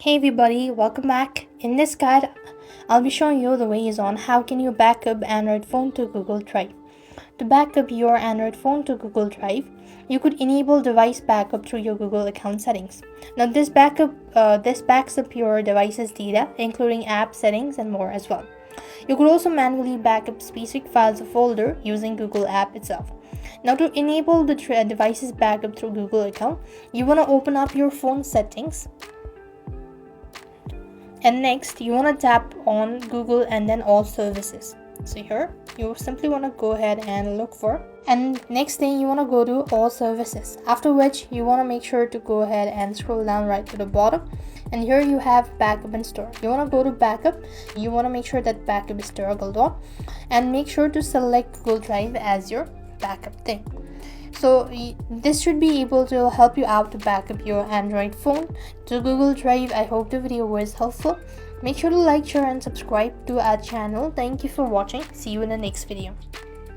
Hey everybody, welcome back. In this guide, I'll be showing you the ways on how can you back up Android phone to Google Drive. To back up your Android phone to Google Drive, you could enable device backup through your Google account settings. Now this backs up your device's data, including app settings and more as well. You could also manually back up specific files or folder using Google app itself. Now to enable the device's backup through Google account, you want to open up your phone settings. And next you want to tap on Google and then all services. So here you simply want to go ahead and look for, and next thing you want to go to all services, after which you want to make sure to go ahead and scroll down right to the bottom, and here you have backup and store. You want to go to backup, you want to make sure that backup is toggled on, and make sure to select Google Drive as your backup thing. So this should be able to help you out to back up your Android phone to Google Drive. I hope the video was helpful. Make sure to like, share and subscribe to our channel. Thank you for watching. See you in the next video.